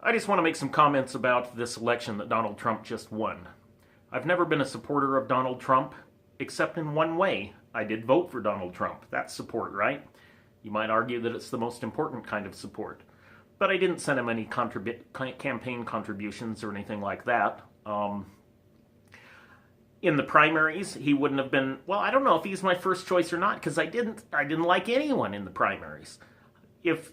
I just want to make some comments about this election that Donald Trump just won. I've never been a supporter of Donald Trump, except in one way. I did vote for Donald Trump. That's support, right? You might argue that it's the most important kind of support. But I didn't send him any campaign contributions or anything like that. In the primaries, he wouldn't have been, well, I don't know if he's my first choice or not, because I didn't like anyone in the primaries. If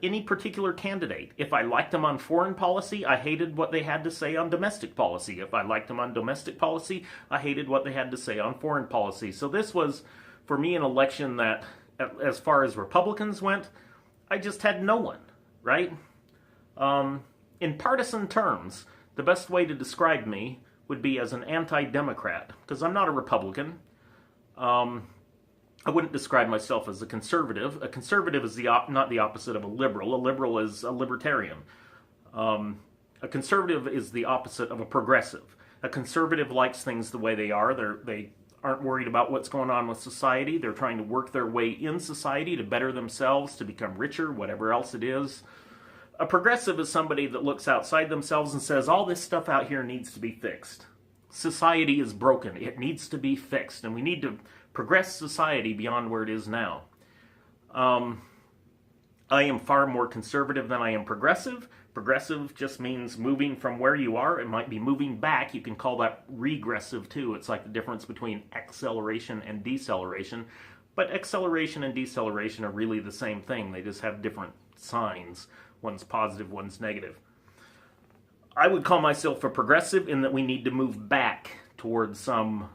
any particular candidate, if I liked them on foreign policy, I hated what they had to say on domestic policy. If I liked them on domestic policy, I hated what they had to say on foreign policy. So this was, for me, an election that, as far as Republicans went, I just had no one, right? In partisan terms, the best way to describe me would be as an anti-Democrat, because I'm not a Republican. I wouldn't describe myself as a conservative. A conservative is not the opposite of a liberal. A liberal is a libertarian. A conservative is the opposite of a progressive. A conservative likes things the way they are. They aren't worried about what's going on with society. They're trying to work their way in society to better themselves, to become richer, whatever else it is. A progressive is somebody that looks outside themselves and says, all this stuff out here needs to be fixed. Society is broken. It needs to be fixed, and we need to progress society beyond where it is now. I am far more conservative than I am progressive. Progressive just means moving from where you are. It might be moving back. You can call that regressive too. It's like the difference between acceleration and deceleration. But acceleration and deceleration are really the same thing. They just have different signs. One's positive, one's negative. I would call myself a progressive in that we need to move back towards some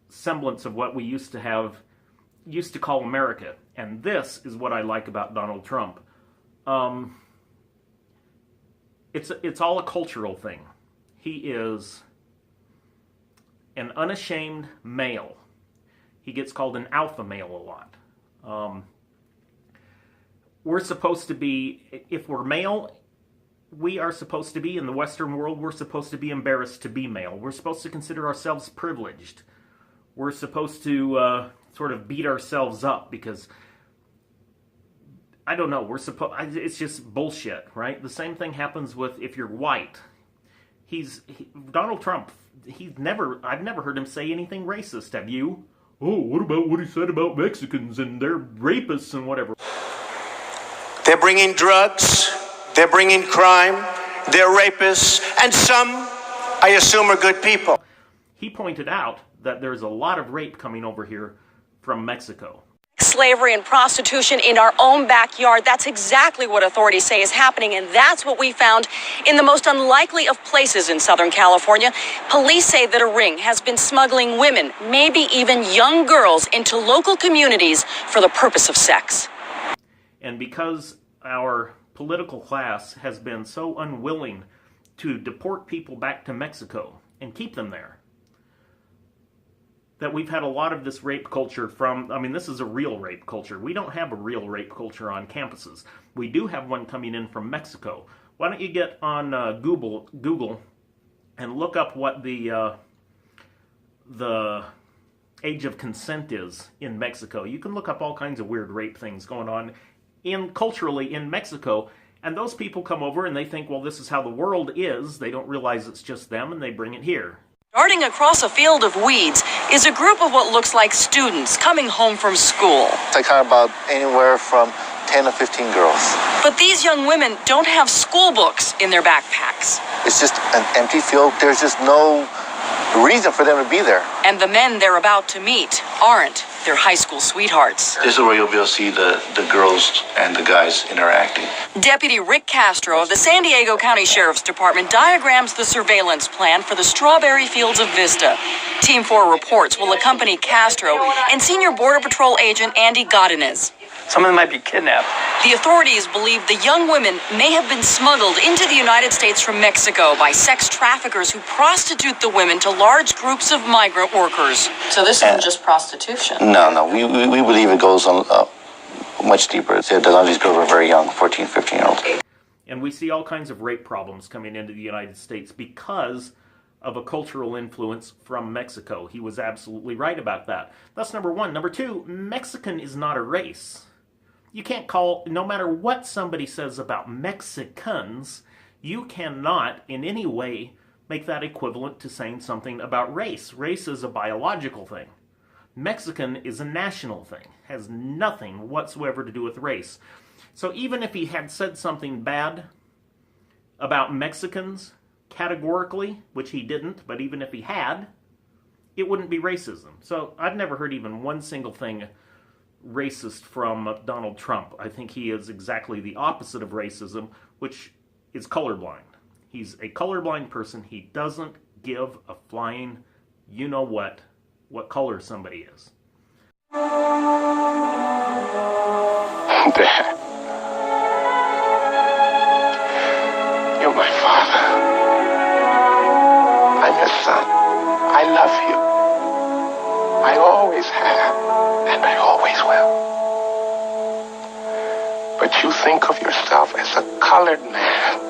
semblance of what we used to call America. And this is what I like about Donald Trump. It's all a cultural thing. He is an unashamed male. He gets called an alpha male a lot. We're supposed to be, if we're male, we are supposed to be, in the Western world, we're supposed to be embarrassed to be male. We're supposed to consider ourselves privileged. We're supposed to sort of beat ourselves up because, I don't know, it's just bullshit, right? The same thing happens with if you're white. Donald Trump, I've never heard him say anything racist, have you? Oh, what about what he said about Mexicans and they're rapists and whatever? They're bringing drugs, they're bringing crime, they're rapists, and some, I assume, are good people. He pointed out that there's a lot of rape coming over here from Mexico. Slavery and prostitution in our own backyard. That's exactly what authorities say is happening, and that's what we found in the most unlikely of places in Southern California. Police say that a ring has been smuggling women, maybe even young girls, into local communities for the purpose of sex. And because our political class has been so unwilling to deport people back to Mexico and keep them there, that we've had a lot of this rape culture this is a real rape culture. We don't have a real rape culture on campuses. We do have one coming in from Mexico. Why don't you get on Google and look up what the age of consent is in Mexico. You can look up all kinds of weird rape things going on culturally in Mexico, and those people come over and they think, well, this is how the world is. They don't realize it's just them, and they bring it here. Darting across a field of weeds is a group of what looks like students coming home from school. I count about anywhere from 10 to 15 girls. But these young women don't have school books in their backpacks. It's just an empty field. There's just no reason for them to be there. And the men they're about to meet aren't their high school sweethearts. This is where you'll be able to see the girls and the guys interacting. Deputy Rick Castro of the San Diego County Sheriff's Department diagrams the surveillance plan for the strawberry fields of Vista. Team 4 reports will accompany Castro and Senior Border Patrol Agent Andy Godinez. Some of them might be kidnapped. The authorities believe the young women may have been smuggled into the United States from Mexico by sex traffickers who prostitute the women to large groups of migrant workers. So this isn't just prostitution? No. We believe it goes on much deeper. A lot of these girls are very young, 14, 15-year-olds. And we see all kinds of rape problems coming into the United States because of a cultural influence from Mexico. He was absolutely right about that. That's number one. Number two, Mexican is not a race. You can't call, no matter what somebody says about Mexicans, you cannot in any way make that equivalent to saying something about race. Race is a biological thing. Mexican is a national thing, has nothing whatsoever to do with race. So even if he had said something bad about Mexicans, categorically, which he didn't, but even if he had, it wouldn't be racism. So I've never heard even one single thing racist from Donald Trump. I think he is exactly the opposite of racism, which is colorblind. He's a colorblind person. He doesn't give a flying you-know-what color somebody is. Dad, you're my father. I'm your son. I love you. I always have, and I always will. But you think of yourself as a colored man.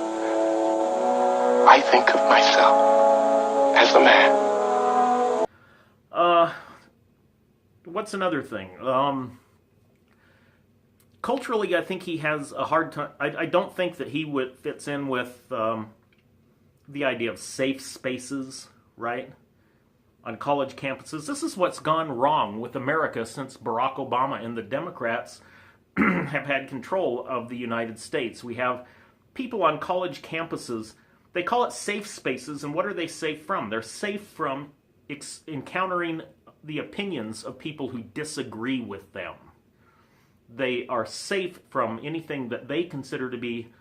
I think of myself as a man. What's another thing? Culturally, I think he has a hard time. I don't think that he fits in with the idea of safe spaces, right? On college campuses. This is what's gone wrong with America since Barack Obama and the Democrats have had control of the United States. We have people on college campuses, they call it safe spaces, and what are they safe from? They're safe from encountering the opinions of people who disagree with them. They are safe from anything that they consider to be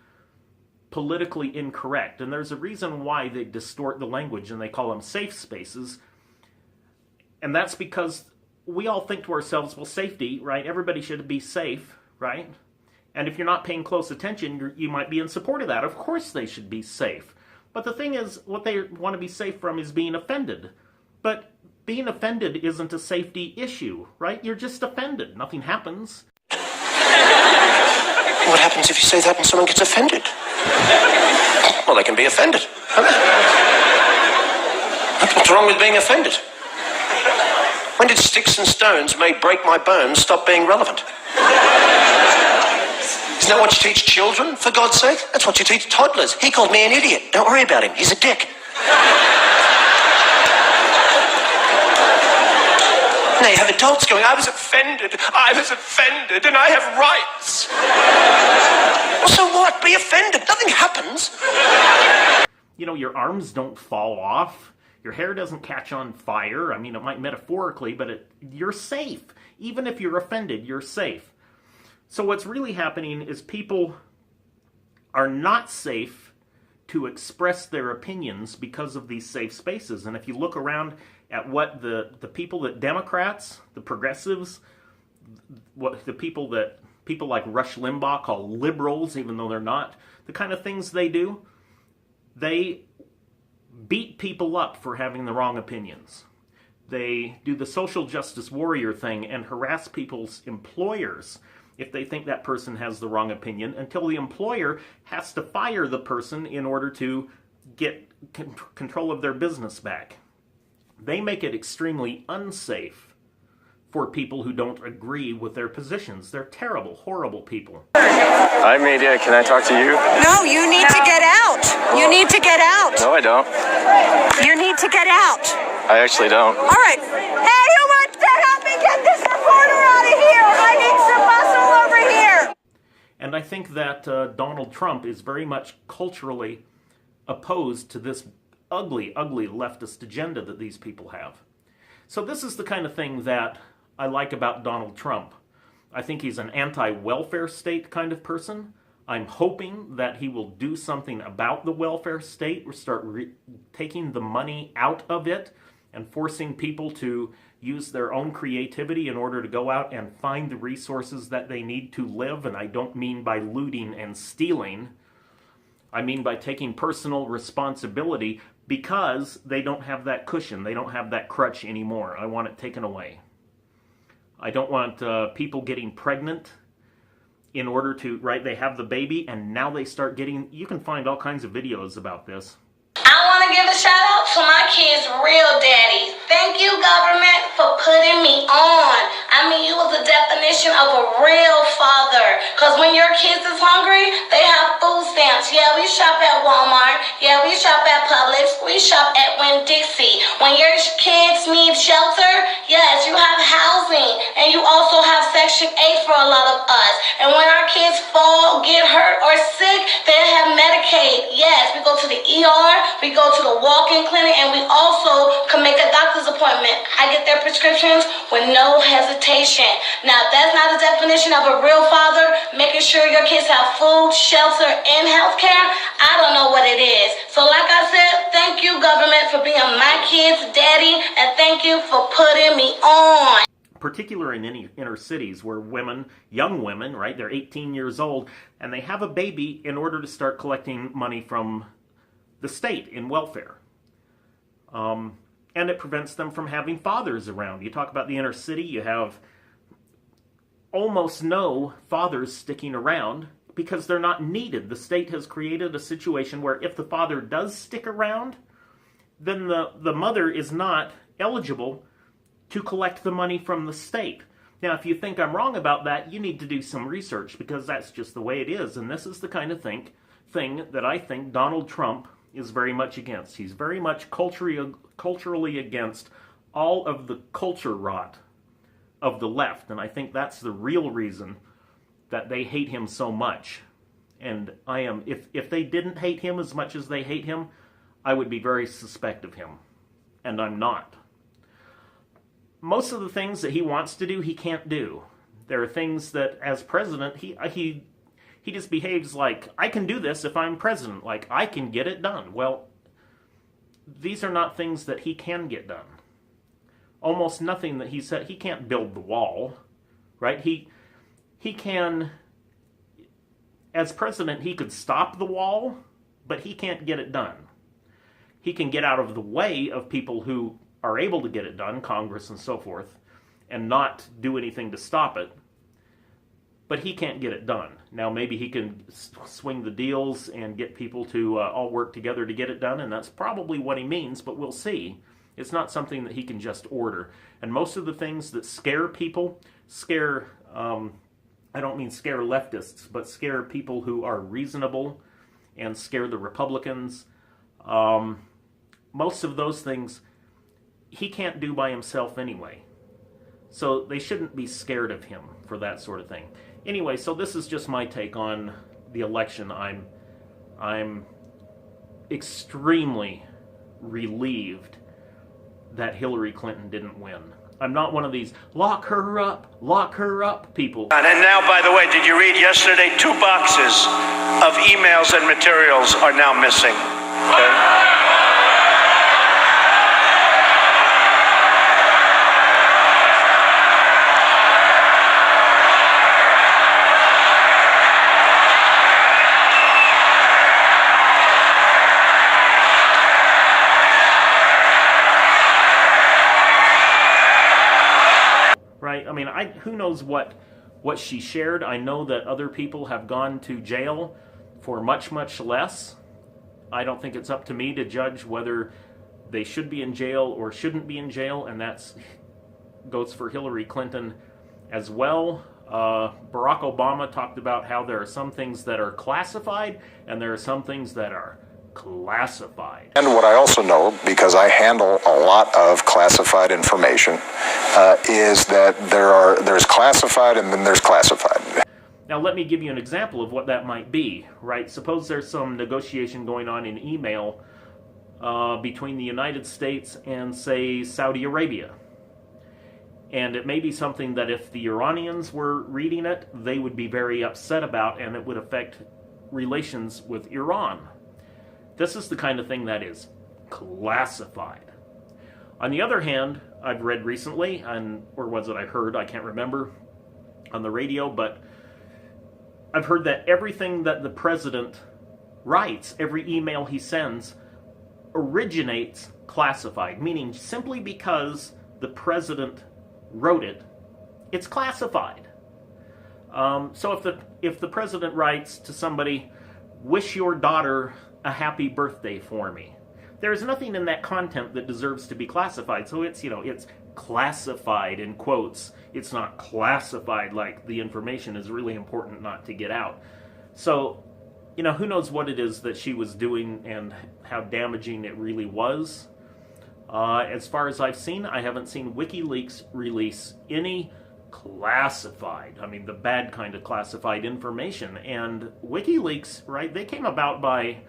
politically incorrect. And there's a reason why they distort the language and they call them safe spaces. And that's because we all think to ourselves, well, safety, right? Everybody should be safe, right? And if you're not paying close attention, you might be in support of that. Of course they should be safe. But the thing is, what they want to be safe from is being offended. But being offended isn't a safety issue, right? You're just offended. Nothing happens. What happens if you say that and someone gets offended? Well, they can be offended. What's wrong with being offended? When did sticks and stones may break my bones stop being relevant? Isn't that what you teach children, for God's sake? That's what you teach toddlers. He called me an idiot. Don't worry about him. He's a dick. Now you have adults going, I was offended, and I have rights. Well, so what? Be offended. Nothing happens. You know, your arms don't fall off. Your hair doesn't catch on fire. I mean, it might metaphorically, but you're safe. Even if you're offended, you're safe. So what's really happening is people are not safe to express their opinions because of these safe spaces. And if you look around at what the people that Democrats, the progressives, what the people like Rush Limbaugh call liberals, even though they're not, the kind of things they do, they beat people up for having the wrong opinions. They do the social justice warrior thing and harass people's employers if they think that person has the wrong opinion, until the employer has to fire the person in order to get control of their business back. They make it extremely unsafe for people who don't agree with their positions. They're terrible, horrible people. Hi, media. Can I talk to you? No, you need to get out. You need to get out. No, I don't. You need to get out. I actually don't. All right. Hey, who wants to help me get this reporter out of here? I need some muscle over here. And I think that Donald Trump is very much culturally opposed to this ugly, ugly leftist agenda that these people have. So this is the kind of thing that I like about Donald Trump. I think he's an anti-welfare state kind of person. I'm hoping that he will do something about the welfare state, or start taking the money out of it and forcing people to use their own creativity in order to go out and find the resources that they need to live. And I don't mean by looting and stealing. I mean by taking personal responsibility, because they don't have that cushion. They don't have that crutch anymore. I want it taken away. I don't want people getting pregnant in order to, right, they have the baby and now they start getting, you can find all kinds of videos about this. I want to give a shout out to my kids' real daddies. Thank you, government, for putting me on. I mean, you was the definition of a real father. Because when your kids is hungry, they have food stamps. Yeah, we shop at Walmart. Yeah, we shop at Publix. We shop at Winn-Dixie. When your kids need shelter, yes, you have housing. And you also have Section 8 for a lot of us. And when our kids fall, get hurt, or sick, they have Medicaid. Yes, we go to the ER, we go to the walk-in clinic, and we also can make a doctor's appointment. I get their prescriptions with no hesitation. Now, if that's not the definition of a real father, making sure your kids have food, shelter, and health care, I don't know what it is. So like I said, thank you, government, for being my kid's daddy, and thank you for putting me on. Particularly in any inner cities where women, young women, right, they're 18 years old, and they have a baby in order to start collecting money from the state in welfare. And it prevents them from having fathers around. You talk about the inner city, you have almost no fathers sticking around because they're not needed. The state has created a situation where if the father does stick around, then the mother is not eligible to collect the money from the state. Now, if you think I'm wrong about that, you need to do some research because that's just the way it is. And this is the kind of thing that I think Donald Trump is very much against. He's very much culturally against all of the culture rot of the left. And I think that's the real reason that they hate him so much. And if they didn't hate him as much as they hate him, I would be very suspect of him. And I'm not. Most of the things that he wants to do, he can't do. There are things that, as president, he just behaves like, I can do this if I'm president. Like, I can get it done. Well, these are not things that he can get done. Almost nothing that he said. He can't build the wall, right? He can, as president, he could stop the wall, but he can't get it done. He can get out of the way of people who are able to get it done, Congress and so forth, and not do anything to stop it. But he can't get it done. Now, maybe he can swing the deals and get people to all work together to get it done, and that's probably what he means, but we'll see. It's not something that he can just order. And most of the things that scare people, I don't mean scare leftists, but scare people who are reasonable and scare the Republicans. Most of those things he can't do by himself anyway. So they shouldn't be scared of him for that sort of thing. Anyway, so this is just my take on the election. I'm extremely relieved that Hillary Clinton didn't win. I'm not one of these lock her up people. And now, by the way, did you read yesterday 2 boxes of emails and materials are now missing? Okay. I mean, who knows what she shared. I know that other people have gone to jail for much, much less. I don't think it's up to me to judge whether they should be in jail or shouldn't be in jail, and that goes for Hillary Clinton as well. Barack Obama talked about how there are some things that are classified and there are some things that are classified. And what I also know, because I handle a lot of classified information, is that there's classified and then there's classified. Now let me give you an example of what that might be, right? Suppose there's some negotiation going on in email between the United States and, say, Saudi Arabia. And it may be something that if the Iranians were reading it, they would be very upset about, and it would affect relations with Iran. This is the kind of thing that is classified. On the other hand, I've read recently, or was it I heard, I can't remember, on the radio, but I've heard that everything that the president writes, every email he sends, originates classified, meaning simply because the president wrote it, it's classified. So if the president writes to somebody, wish your daughter a happy birthday for me, there's nothing in that content that deserves to be classified. So it's classified in quotes. It's not classified like the information is really important not to get out. So, who knows what it is that she was doing and how damaging it really was. As far as I've seen, I haven't seen WikiLeaks release any classified, the bad kind of classified information. And WikiLeaks, right, they came about by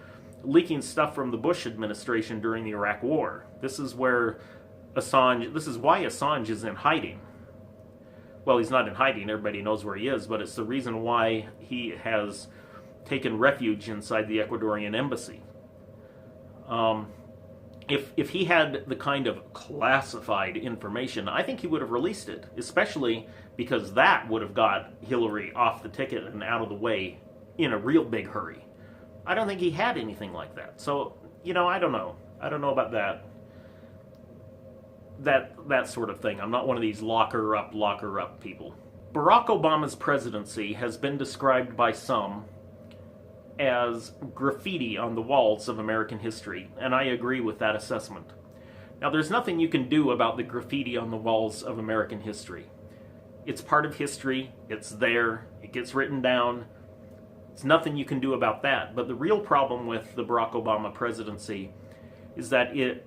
leaking stuff from the Bush administration during the Iraq War. This is why Assange is in hiding. Well, he's not in hiding, everybody knows where he is, but it's the reason why he has taken refuge inside the Ecuadorian embassy. If he had the kind of classified information, I think he would have released it, especially because that would have got Hillary off the ticket and out of the way in a real big hurry. I don't think he had anything like that. So, I don't know. I don't know about that sort of thing. I'm not one of these lock her up people. Barack Obama's presidency has been described by some as graffiti on the walls of American history, and I agree with that assessment. Now, there's nothing you can do about the graffiti on the walls of American history. It's part of history, it's there, it gets written down. There's nothing you can do about that. But the real problem with the Barack Obama presidency is that it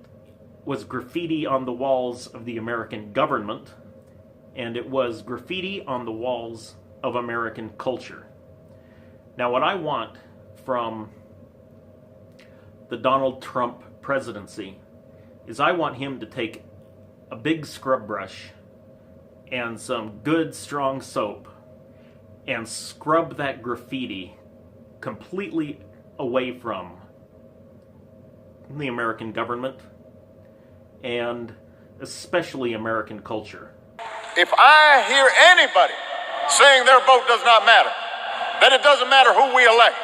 was graffiti on the walls of the American government, and it was graffiti on the walls of American culture. Now, what I want from the Donald Trump presidency is I want him to take a big scrub brush and some good strong soap and scrub that graffiti completely away from the American government and especially American culture. If I hear anybody saying their vote does not matter, that it doesn't matter who we elect,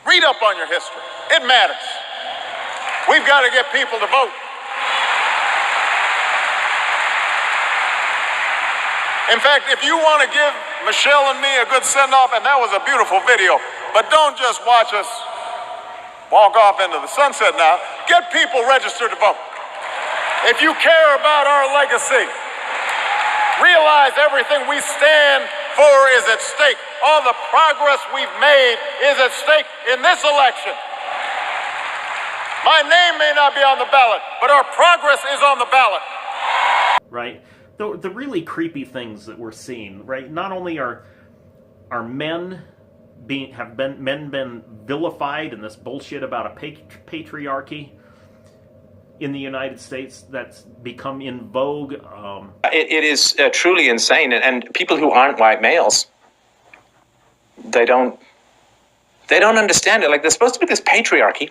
read up on your history. It matters. We've got to get people to vote. In fact, if you want to give Michelle and me a good send-off, and that was a beautiful video, but don't just watch us walk off into the sunset now. Get people registered to vote. If you care about our legacy, realize everything we stand for is at stake. All the progress we've made is at stake in this election. My name may not be on the ballot, but our progress is on the ballot. Right? The really creepy things that we're seeing, right? Not only are men been vilified in this bullshit about a patriarchy in the United States that's become in vogue. It is truly insane, and people who aren't white males, they don't understand it. Like, there's supposed to be this patriarchy,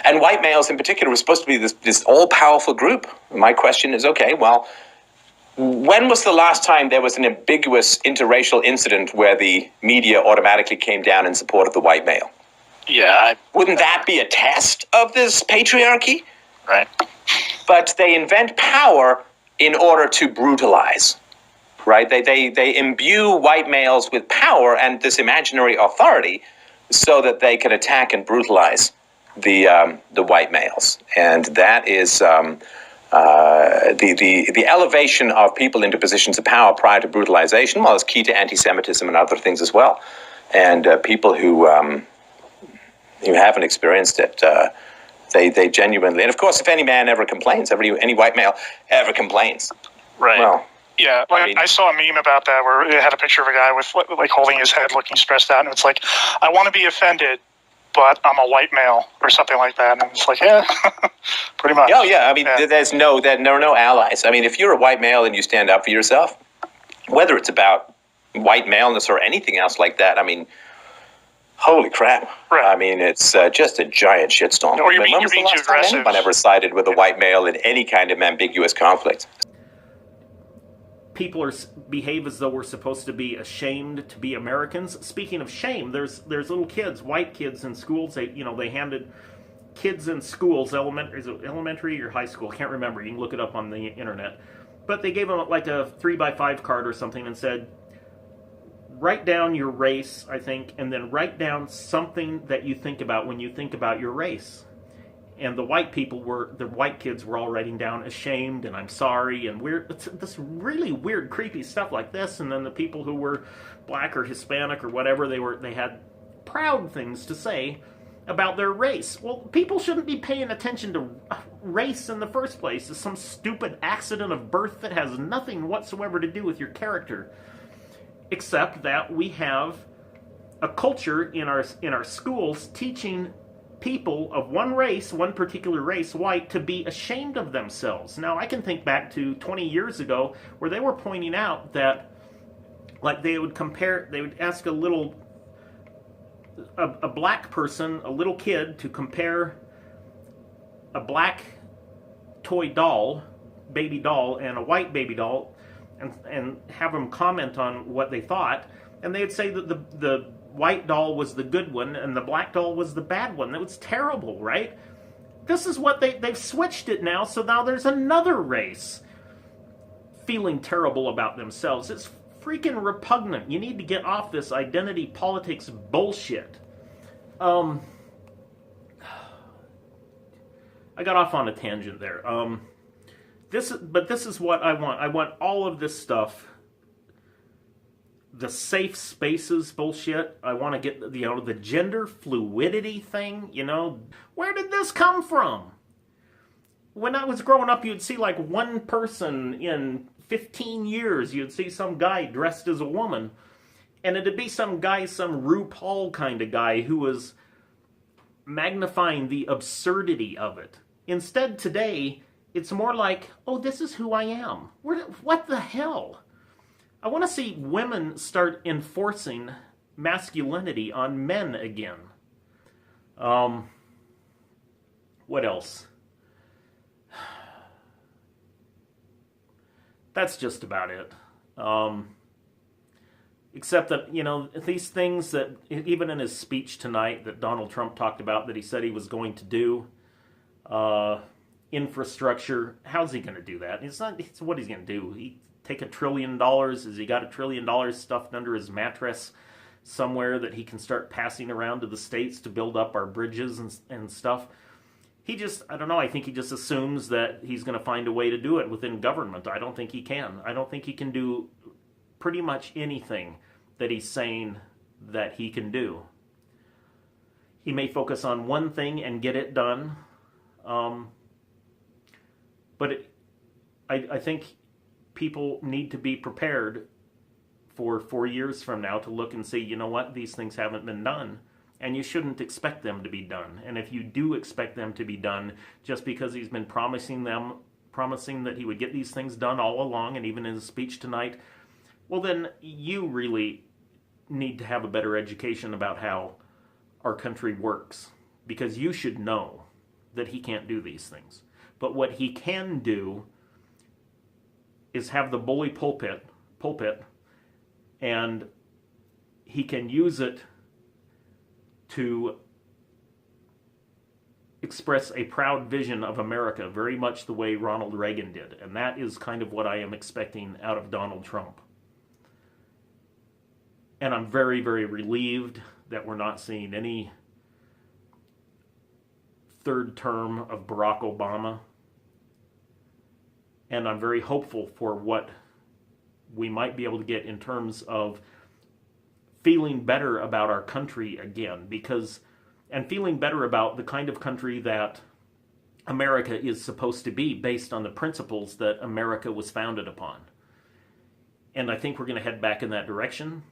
and white males in particular were supposed to be this all-powerful group. My question is, okay, well, when was the last time there was an ambiguous interracial incident where the media automatically came down in support of the white male? Yeah. Wouldn't that be a test of this patriarchy? Right. But they invent power in order to brutalize, right? They imbue white males with power and this imaginary authority so that they can attack and brutalize the white males. And that is the elevation of people into positions of power prior to brutalization. Well, it's key to anti-Semitism and other things as well. And people who haven't experienced it, they genuinely, and of course, if any man ever complains, any white male ever complains, right? Well, yeah, I saw a meme about that where it had a picture of a guy with like holding his head, looking stressed out, and it's like, I want to be offended, but I'm a white male or something like that, and it's like, yeah, pretty much. Oh yeah, I mean, there are no allies. I mean, if you're a white male and you stand up for yourself, whether it's about white maleness or anything else like that, I mean, holy crap. Right. I mean, it's just a giant shitstorm. Or you're when was being the too last time aggressive. anyone ever sided with a white male in any kind of ambiguous conflict? People behave as though we're supposed to be ashamed to be Americans. Speaking of shame, there's little kids, white kids in schools. They handed kids in schools, elementary or high school, can't remember. You can look it up on the internet. But they gave them like a 3x5 card or something and said, write down your race, I think, and then write down something that you think about when you think about your race. And the white kids were all writing down ashamed and I'm sorry and this really weird, creepy stuff like this. And then the people who were black or Hispanic or whatever, they had proud things to say about their race. Well, people shouldn't be paying attention to race in the first place. It's some stupid accident of birth that has nothing whatsoever to do with your character, except that we have a culture in our schools teaching people of one race, one particular race, white, to be ashamed of themselves. Now, I can think back to 20 years ago where they were pointing out that, like, they would ask a black person, a little kid, to compare a black toy doll, baby doll, and a white baby doll, and have them comment on what they thought, and they'd say that the white doll was the good one and the black doll was the bad one. That was terrible, right? This is what they've switched it now, so now there's another race feeling terrible about themselves. It's freaking repugnant. You need to get off this identity politics bullshit. I got off on a tangent there. This is what I want. I want all of this stuff. The safe spaces bullshit. I want to get the gender fluidity thing. Where did this come from? When I was growing up, you'd see like one person in 15 years. You'd see some guy dressed as a woman, and it'd be some RuPaul kind of guy who was magnifying the absurdity of it. Instead, today it's more like, oh, this is who I am. What the hell? I want to see women start enforcing masculinity on men again. What else? That's just about it. Except that, these things that, even in his speech tonight that Donald Trump talked about, that he said he was going to do, infrastructure, how's he going to do that? It's what he's going to do. He take $1 trillion? Has he got $1 trillion stuffed under his mattress somewhere that he can start passing around to the states to build up our bridges and stuff? I don't know, I think he just assumes that he's going to find a way to do it within government. I don't think he can. I don't think he can do pretty much anything that he's saying that he can do. He may focus on one thing and get it done, but I think people need to be prepared for 4 years from now to look and see, you know what, these things haven't been done, and you shouldn't expect them to be done. And if you do expect them to be done, just because he's been promising that he would get these things done all along, and even in his speech tonight, well, then you really need to have a better education about how our country works, because you should know that he can't do these things. But what he can do is have the bully pulpit, and he can use it to express a proud vision of America, very much the way Ronald Reagan did. And that is kind of what I am expecting out of Donald Trump. And I'm very, very relieved that we're not seeing any third term of Barack Obama. And I'm very hopeful for what we might be able to get in terms of feeling better about our country again, and feeling better about the kind of country that America is supposed to be based on the principles that America was founded upon. And I think we're going to head back in that direction.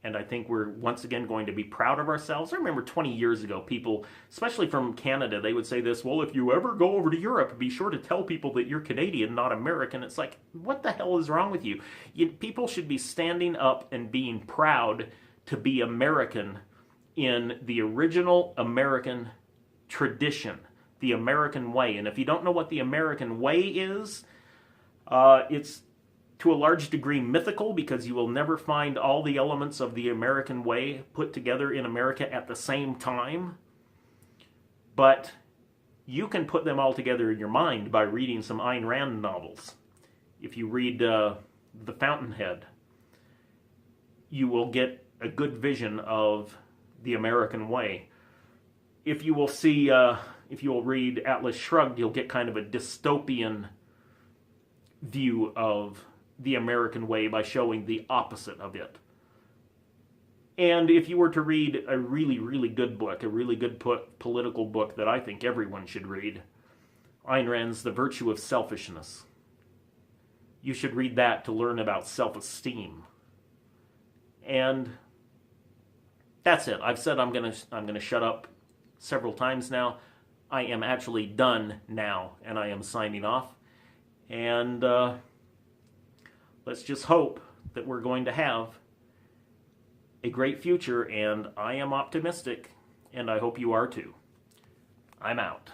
And I think we're once again going to be proud of ourselves. I remember 20 years ago, people, especially from Canada, they would say this, well, if you ever go over to Europe, be sure to tell people that you're Canadian, not American. It's like, what the hell is wrong with you? People should be standing up and being proud to be American in the original American tradition, the American way. And if you don't know what the American way is, it's to a large degree mythical, because you will never find all the elements of the American way put together in America at the same time. But you can put them all together in your mind by reading some Ayn Rand novels. If you read The Fountainhead, you will get a good vision of the American way. If you will see, if you'll read Atlas Shrugged, you'll get kind of a dystopian view of the American way by showing the opposite of it. And if you were to read a really, really good book, a really good political book that I think everyone should read, Ayn Rand's The Virtue of Selfishness, you should read that to learn about self-esteem. And that's it. I've said I'm gonna shut up several times now. I am actually done now, and I am signing off. And let's just hope that we're going to have a great future, and I am optimistic, and I hope you are too. I'm out.